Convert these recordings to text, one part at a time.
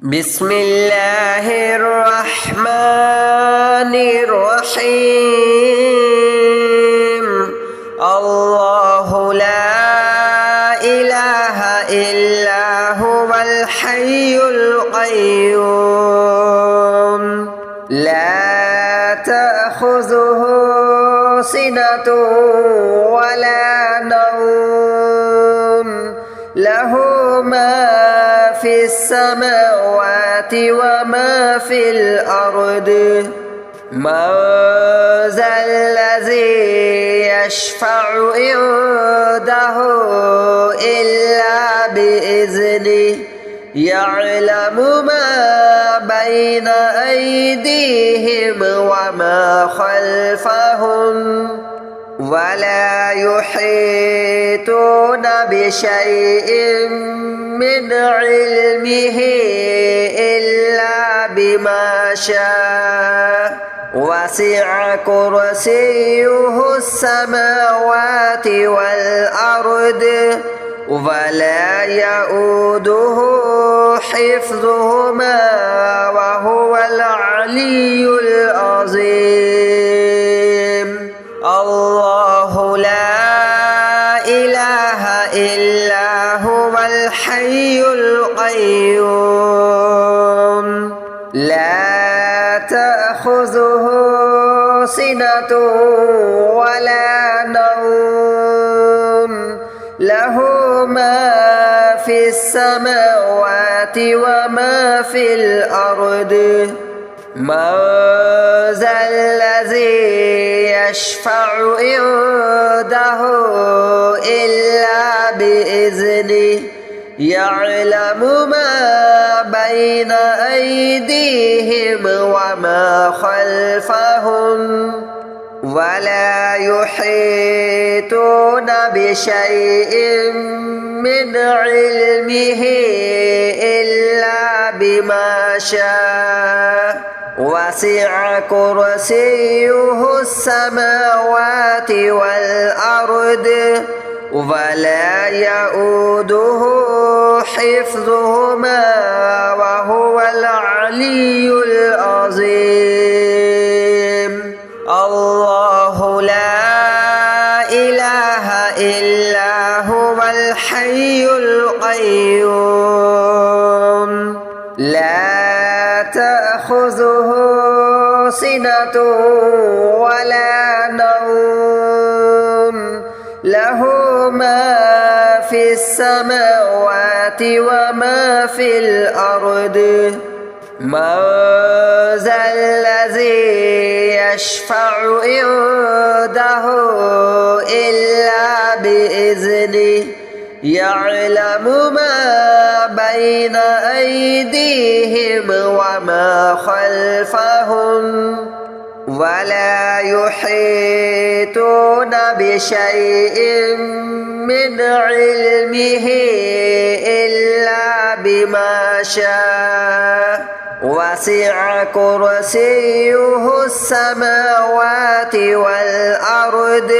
بسم الله الرحمن الرحيم. الله لا إله إلا هو الحي القيوم لا تأخذه سنة ولا نوم له ما في السماوات وما في الأرض من ذا الذي يشفع عنده إلا بإذنه يعلم ما بين أيديهم وما خلفهم ولا يحيطون بشيء من علمه إلا بما شاء وسع كرسيه السماوات والأرض ولا يؤوده حفظهما وهو العلي العظيم. الله لا إله إلا هو الحي القيوم لا تأخذه سنة ولا نوم له ما في السماوات وما في الأرض من ذا الذي يشفع عنده إلا بإذنه يعلم ما بين أيديهم وما خلفهم ولا يحيطون بشيء من علمه إلا بما شاء وسع كرسيه السماوات والأرض ولا يؤوده حفظهما وهو العلي العظيم. الله لا إله إلا هو الحي القيوم لا تأخذه سنة ولا نوم له ما في السماوات وما في الأرض من ذا الذي يشفع عنده إلا بإذنه يعلم ما بين أيديهم وما خلفهم ولا يحيطون بشيء من علمه إلا بما شاء وسع كرسيه السماوات والأرض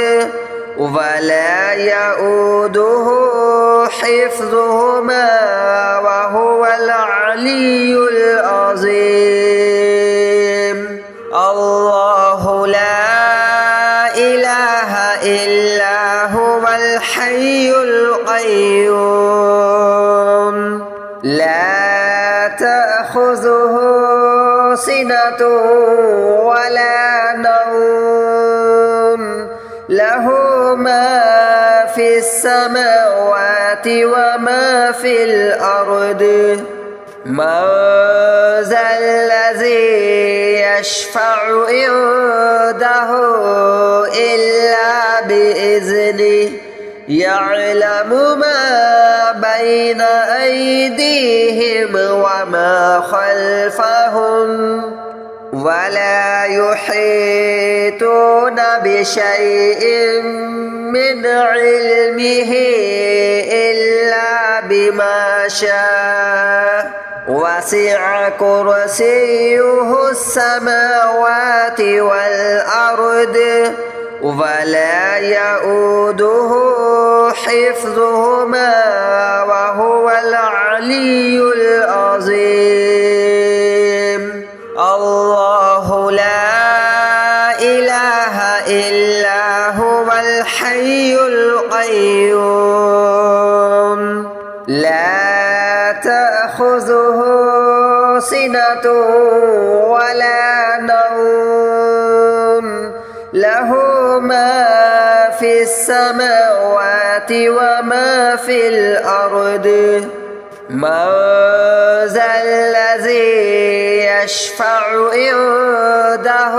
ولا يؤوده حفظهما وهو العلي العظيم. الله لا إله إلا هو الحي القيوم لا تأخذه سنة ولا نوم له ما في السماوات وما في الأرض من ذا الذي يشفع عنده إلا بإذنه يعلم ما بين أيديهم وما خلفهم ولا يحيطون بشيء من علمه إلا بما شاء وسع كرسيه السماوات والأرض ولا يؤوده حفظهما وهو العلي العظيم. تأخذه سنة ولا نوم له ما في السماوات وما في الأرض من ذا الذي يشفع عنده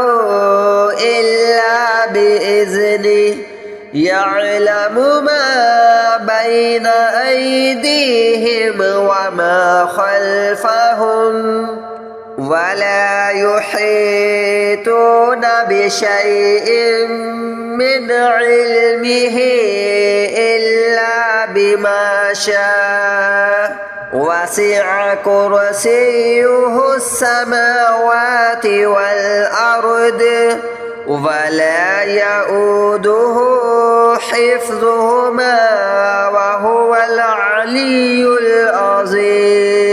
إلا بإذنه يعلم ما بين أيديهم وما خلفهم ولا يحيطون بشيء من علمه إلا بما شاء وسع كرسيه السماوات والأرض ولا يؤوده حفظهما وهو العلي العظيم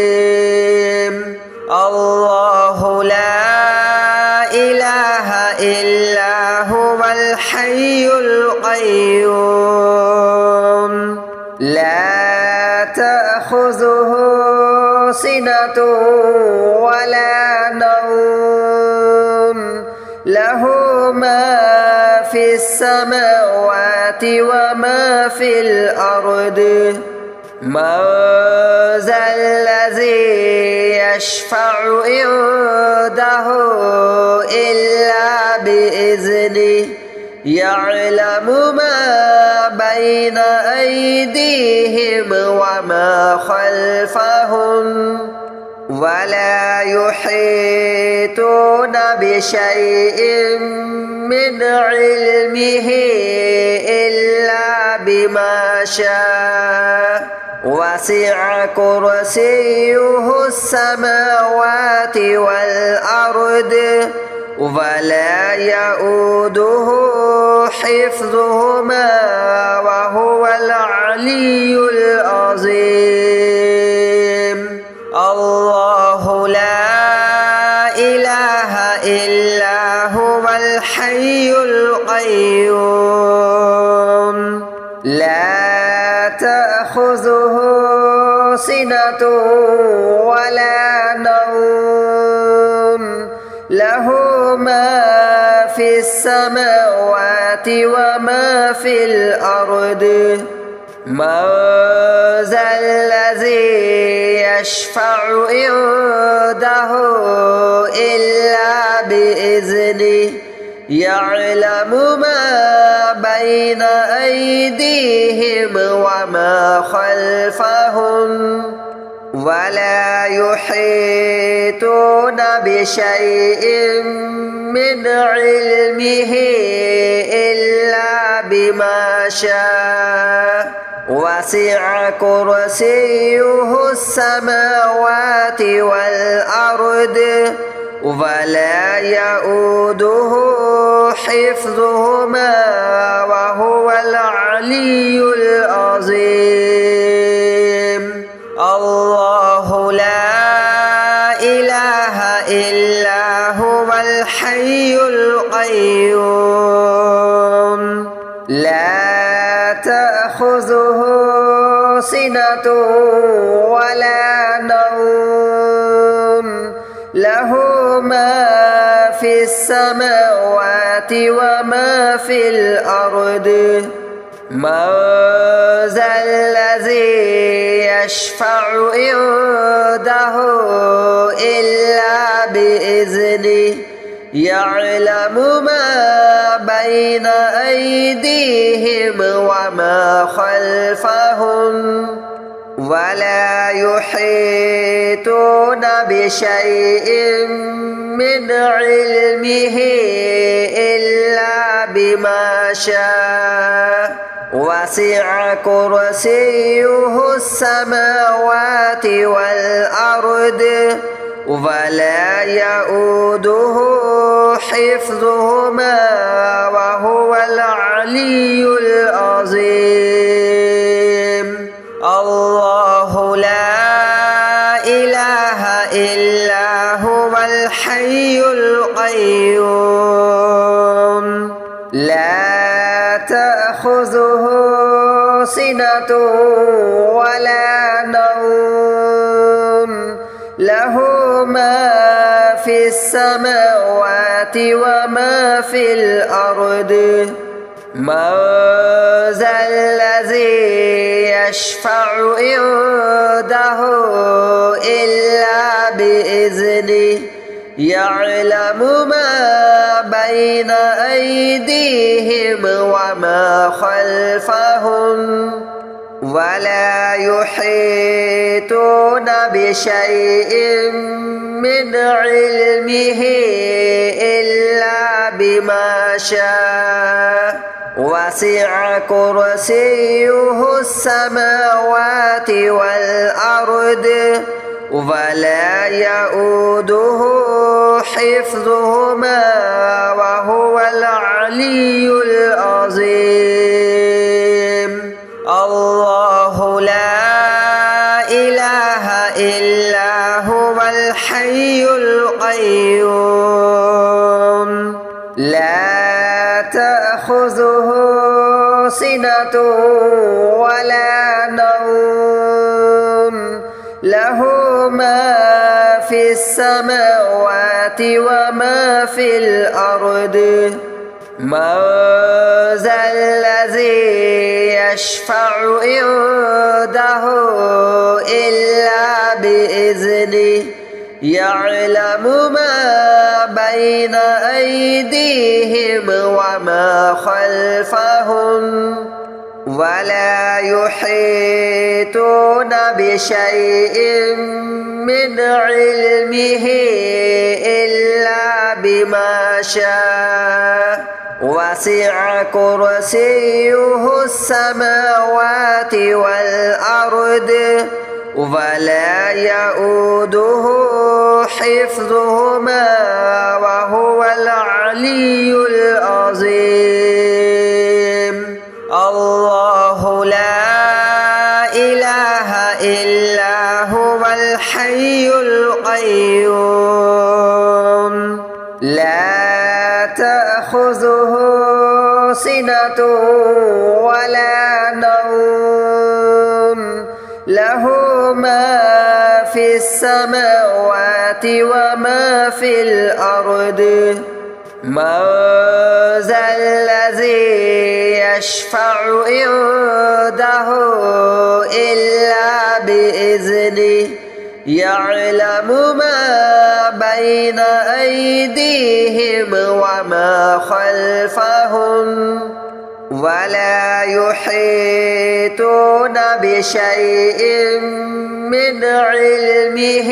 الله لا إله إلا هو الحي القيوم لا تأخذه سنة ولا نوم له ما في السماوات وما في الأرض من ذا الذي يشفع عنده إلا بإذنه يعلم ما بين أيديهم وما خلفهم ولا يحيطون بشيء من علمه إلا بما شاء وسع كرسيه السماوات والأرض ولا يؤوده حفظهما وهو العلي العظيم الله لا إله إلا هو الحي القيوم لا تأخذه سنة ولا نوم له ما في السماوات وما في الأرض من ذا الذي يشفع عنده إلا بإذنه يعلم ما بين أيديهم وما خلفهم ولا يحيطون بشيء من علمه إلا بما شاء وسع كرسيه السماوات والأرض ولا يؤوده حفظهما وهو العلي العظيم الله لا إله إلا هو الحي القيوم لا تأخذه سنة ولا نوم له ما في السماوات وما في الأرض من ذا الذي يشفع عنده إلا بإذنه يعلم ما بين أيديهم وما خلفهم ولا يحيطون بشيء من علمه إلا بما شاء وسع كرسيه السماوات والأرض ولا يؤوده حفظهما وهو العلي العظيم الله لا إله إلا هو الحي القيوم لا تأخذه سنة ولا نوم له ما في السماوات وما في الأرض من ذا الذي يشفع عنده إلا بإذنه يعلم ما بين أيديهم وما خلفهم ولا يحيطون بشيء من علمه إلا بما شاء وسع كرسيه السماوات والأرض ولا يؤوده حفظهما وهو العلي العظيم الله لا إله إلا هو الحي القيوم لا تأخذه سنة ولا نوم له ما في السماوات وما في الأرض من ذا الذي يشفع عنده إلا بإذنه يعلم ما بين أيديهم وما خلفهم ولا يحيطون بشيء من علمه إلا بما شاء وسع كرسيه السماوات والأرض ولا يؤوده حفظهما وهو العلي العظيم الله لا إله إلا هو الحي القيوم لا تأخذه سنة ولا نوم له ما في السماوات وما في الأرض من ذا الذي يشفع عنده إلا بإذنه يعلم ما بين أيديهم وما خلفهم ولا يحيطون بشيء من علمه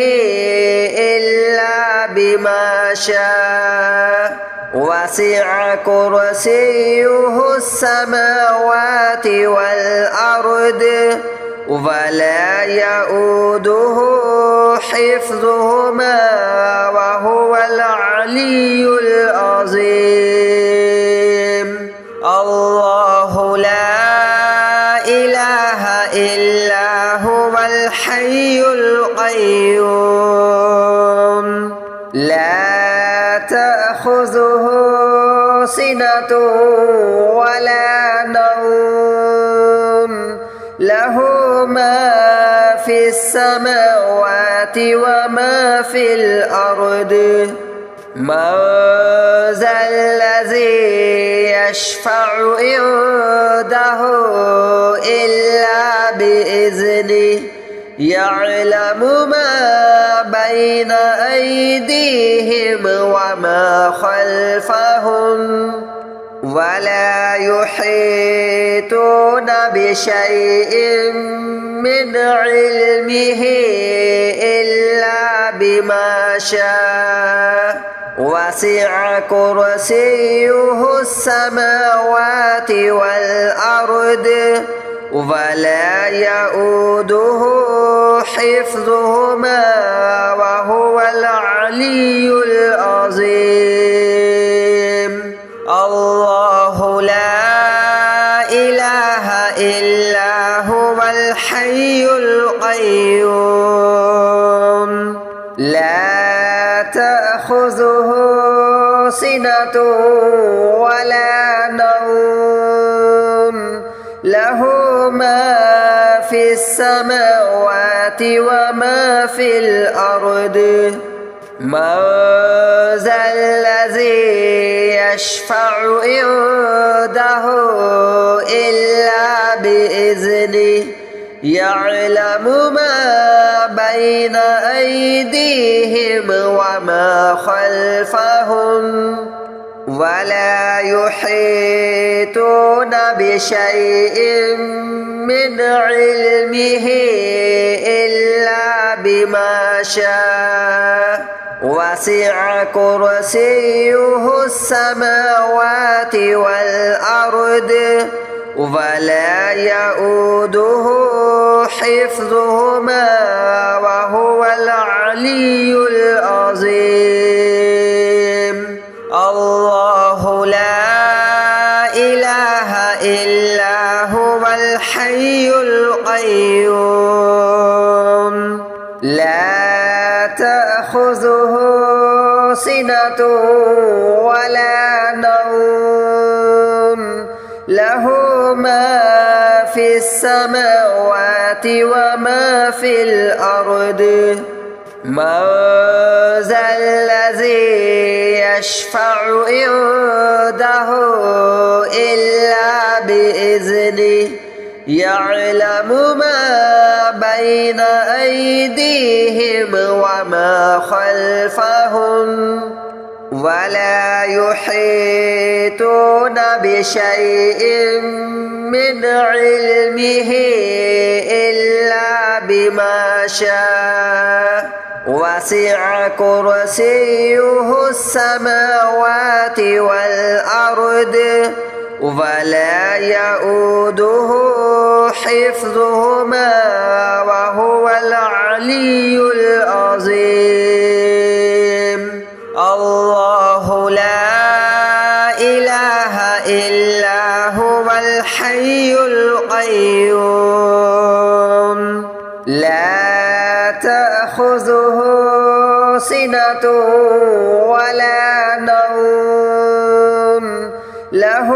إلا بما شاء وسع كرسيه السماوات والأرض ولا يؤوده حفظهما وهو العلي العظيم الله لا إله إلا هو الحي القيوم لا تأخذه سنة ولا نوم له ما في السماوات وما في الأرض من ذا الذي يشفع عنده إلا بإذنه يعلم ما بين أيديهم وما خلفهم ولا يحيطون بشيء من علمه إلا بما شاء وسع كرسيه السماوات والأرض ولا يؤوده حفظهما وهو العلي العظيم الله لا إله إلا هو الحي القيوم لا تأخذه سنة ولا نوم له ما في السماوات السماوات وما في الأرض من ذا الذي يشفع عنده إلا بإذنه يعلم ما بين أيديهم وما خلفهم ولا يحيطون بشيء من علمه إلا بما شاء وسع كرسيه السماوات والأرض ولا يؤوده حفظهما وهو العلي العظيم الله لا إله إلا هو الحي القيوم لا تأخذه سنة ولا نوم له ما في السماوات وما في الأرض من ذا الذي يشفع عنده إلا بإذنه يعلم ما بين أيديهم وما خلفهم ولا يحيطون بشيء من علمه إلا بما شاء وسع كرسيه السماوات والأرض ولا يؤوده حفظهما وهو العلي العظيم الله لا إله إلا هو الحي القيوم لا تأخذه سنة ولا نوم له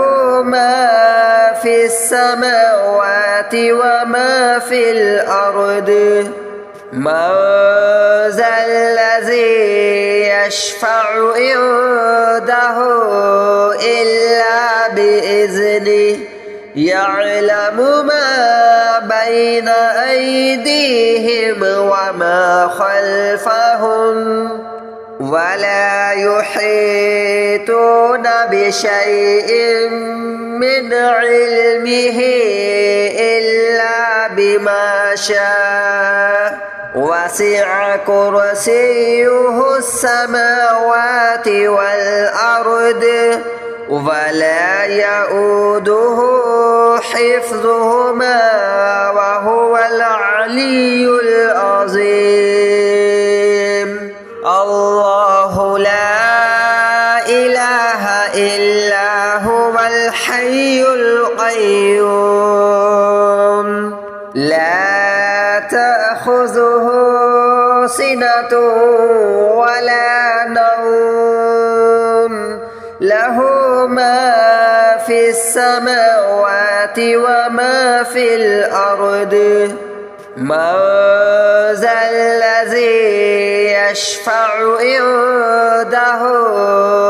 ما في السماوات وما في الأرض من ذا الذي يشفع عنده إلا بإذنه يعلم ما بين أيديهم وما خلفهم ولا يحيطون بشيء من علمه إلا بما شاء وسع كرسيه السماوات والأرض ولا يؤوده حفظهما وهو العلي العظيم الله لا إله إلا هو الحي القيوم لا تأخذه سنة ولا نوم له ما في السماوات وما في الأرض من ذا الذي يشفع عنده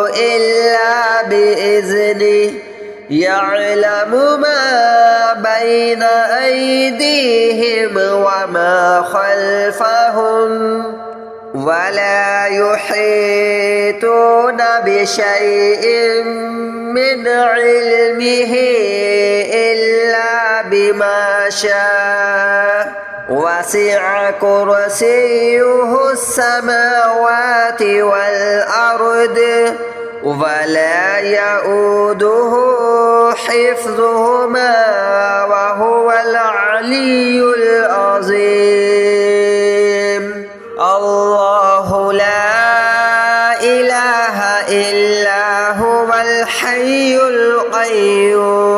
إلا بإذنه يعلم ما بين أيديهم وما خلفهم ولا يحيطون بشيء من علمه إلا بما شاء وسع كرسيه السماوات والأرض ولا يؤوده حفظهما وهو العلي العظيم الله لا إله إلا هو الحي القيوم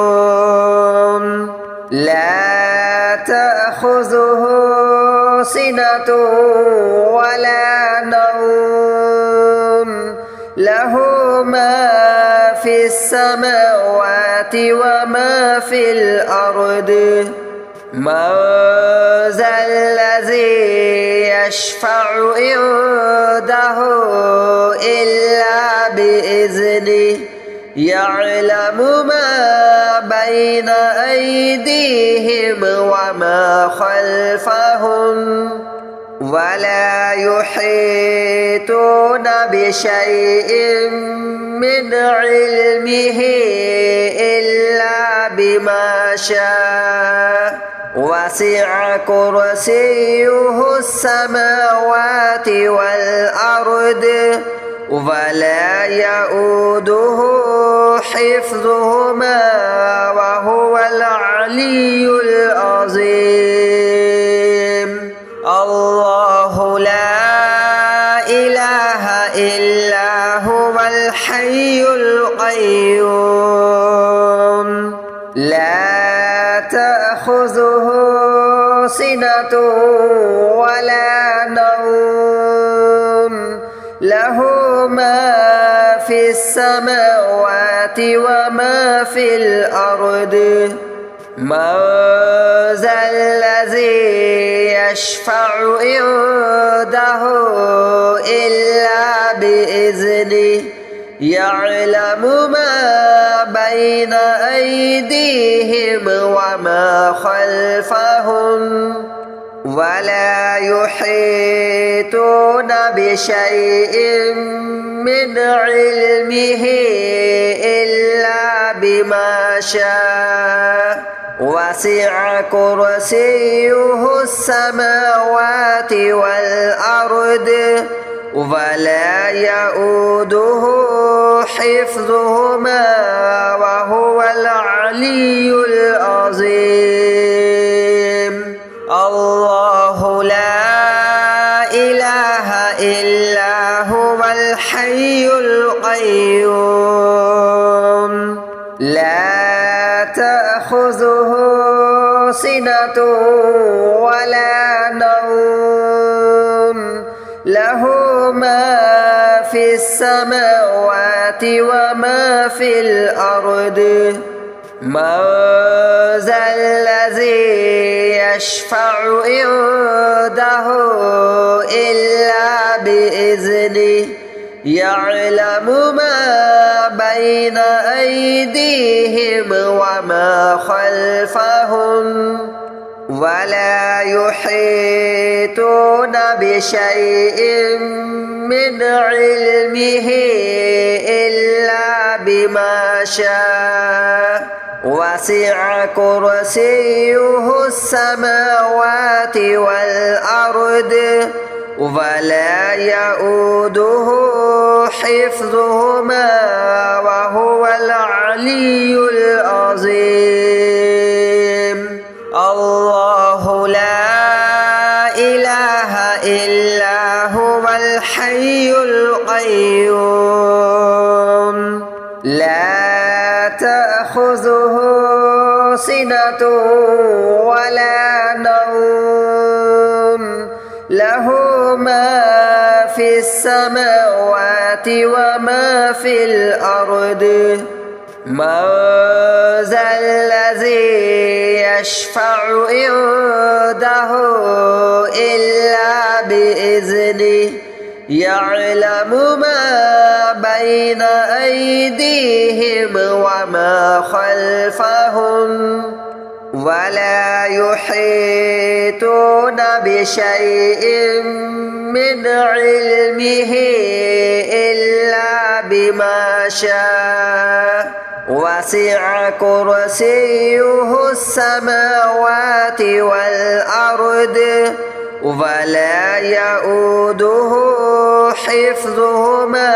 لا تأخذه سنة ولا نوم له ما في السماوات وما في الأرض من ذا الذي يشفع عنده إلا بإذنه يعلم ما بين أيديهم وما خلفهم ولا يحيطون بشيء من علمه إلا بما شاء وسع كرسيه السماوات والأرض ولا يؤوده حفظهما وهو العلي العظيم الله لا إله إلا هو الحي القيوم لا تأخذه سنة ولا نوم له ما في السماوات وما في الأرض من ذا الذي يشفع عنده إلا بإذنه يعلم ما بين أيديهم وما خلفهم ولا يحيطون بشيء من علمه إلا بما شاء وسع كرسيه السماوات والأرض ولا يؤوده حفظهما وهو العلي العظيم الله لا إله إلا هو الحي القيوم لا تأخذه سنة ولا نوم له ما في السماوات وما في الأرض من ذا الذي يشفع عنده إلا بإذنه يعلم ما بين أيديهم وما خلفهم ولا يحيطون بشيء من علمه إلا بما شاء وسع كرسيه السماوات والأرض ولا يؤوده حفظهما وهو العلي العظيم الله لا إله إلا هو الحي القيوم لا تأخذه سنة ولا نوم له ما في السماوات وما في الأرض من ذا الذي يشفع عنده إلا بإذنه يعلم ما بين أيديهم وما خلفهم ولا يحيطون بشيء من علمه إلا بما شاء وسع كرسيه السماوات والأرض ولا يؤوده حفظهما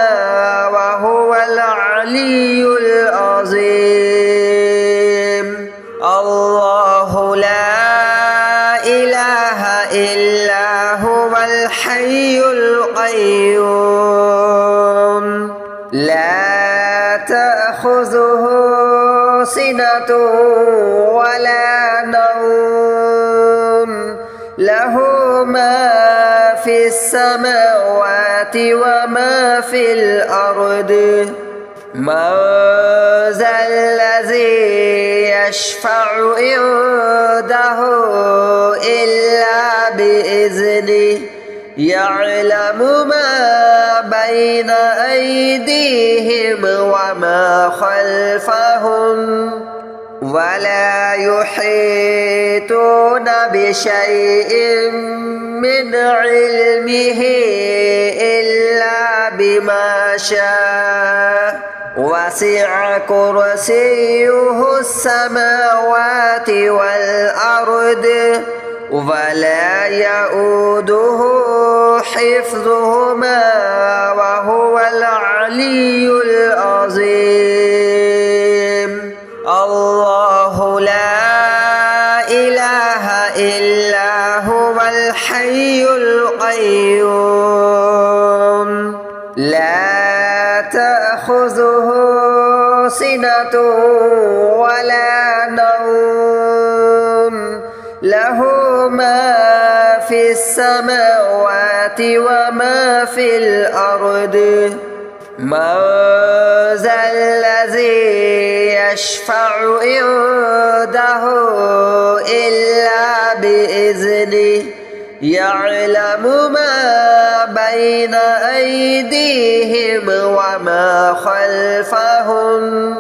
وهو العلي العظيم الله لا إله إلا هو الحي القيوم لا تأخذه سنة ولا نوم له ما في السماوات وما في الأرض من ذا الذي يشفع عنده إلا بإذنه يعلم ما بين أيديهم وما خلفهم ولا يحيطون بشيء من علمه إلا بما شاء وسع كرسيه السماوات والأرض ولا يؤوده حفظهما وهو العلي العظيم الله لا إله إلا هو الحي القيوم لا تأخذه سنة ولا نوم له ما في السماوات وما في الأرض من ذا الذي يشفع عنده إلا بإذنه يعلم ما بين أيديهم وما خلفهم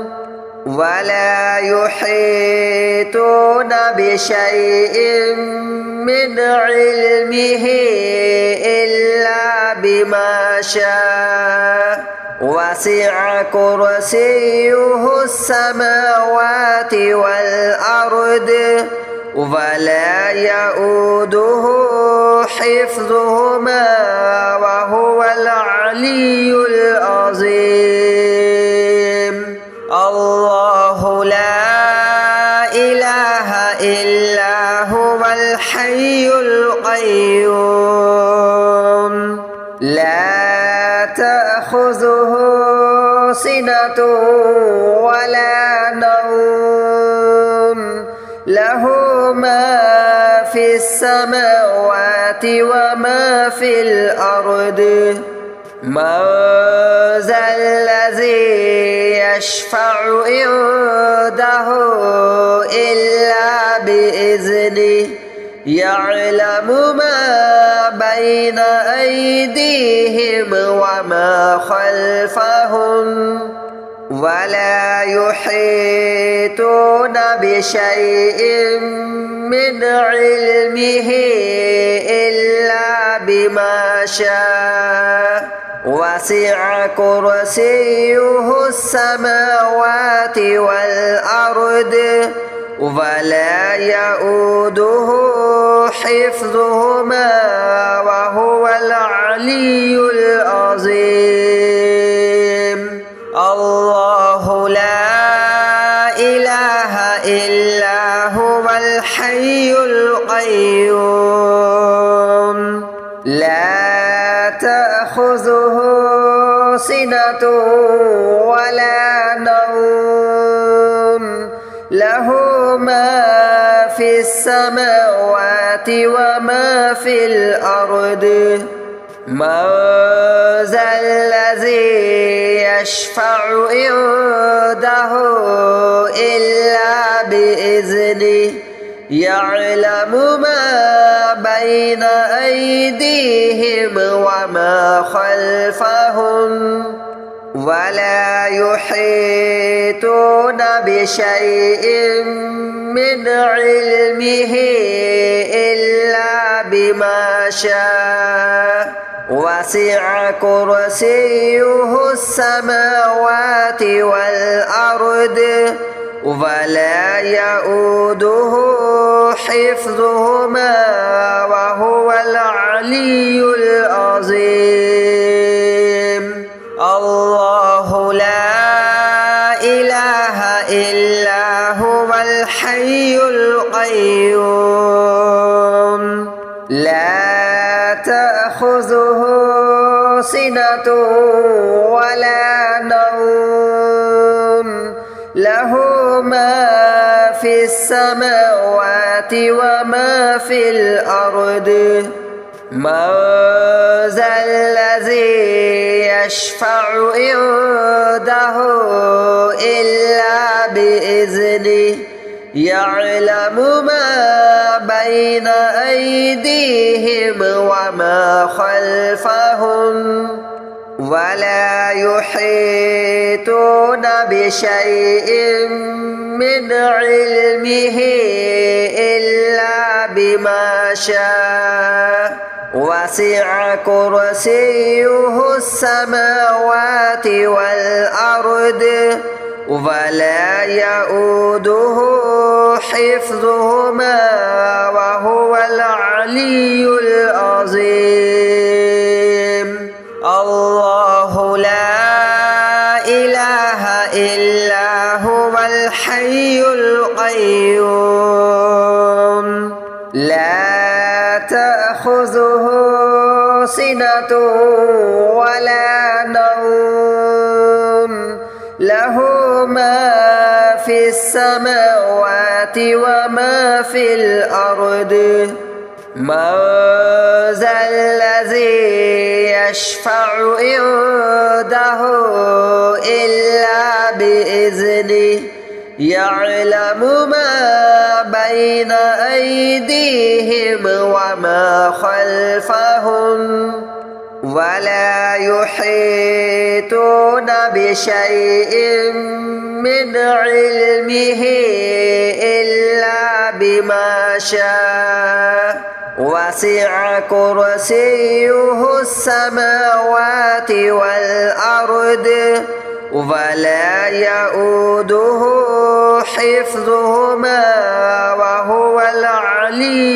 ولا يحيطون بشيء من علمه إلا بما شاء وسع كرسيه السماوات والأرض ولا يؤوده حفظهما وهو العلي العظيم الله لا إله إلا هو الحي القيوم لا تأخذه سنة ولا نوم له ما في السماوات وما في الأرض من ذا الذي يشفع عنده إلا بإذنه يعلم ما بين أيديهم وما خلفهم ولا يحيطون بشيء من علمه إلا بما شاء وسع كرسيه السماوات والأرض ولا يؤوده حفظهما وهو العلي العظيم الله لا إله إلا هو الحي القيوم لا تأخذه سنة ولا نوم له ما في السماوات وما في الأرض من ذا الذي يشفع عنده إلا بإذنه يعلم ما بين أيديهم وما خلفهم ولا يحيطون بشيء من علمه إلا بما شاء وسع كرسيه السماوات والأرض ولا يؤوده حفظهما وهو العلي العظيم الله لا إله إلا هو الحي القيوم لا تأخذه سنة ولا نوم له ما في السماوات وما في الأرض من ذا الذي يشفع عنده إلا بإذنه يعلم ما بين أيديهم وما خلفهم ولا يحيطون بشيء من علمه إلا بما شاء وسع كرسيه السماوات والأرض ولا يؤوده حفظهما وهو العلي العظيم الله لا إله إلا هو الحي القيوم لا تأخذه سنة ولا نوم له ما في السماوات وما في الأرض من ذا الذي يشفع عنده إلا بإذنه يعلم ما بين أيديهم وما خلفهم ولا يحيطون بشيء من علمه إلا بما شاء وسع كرسيه السماوات والأرض ولا يؤوده حفظهما وهو العلي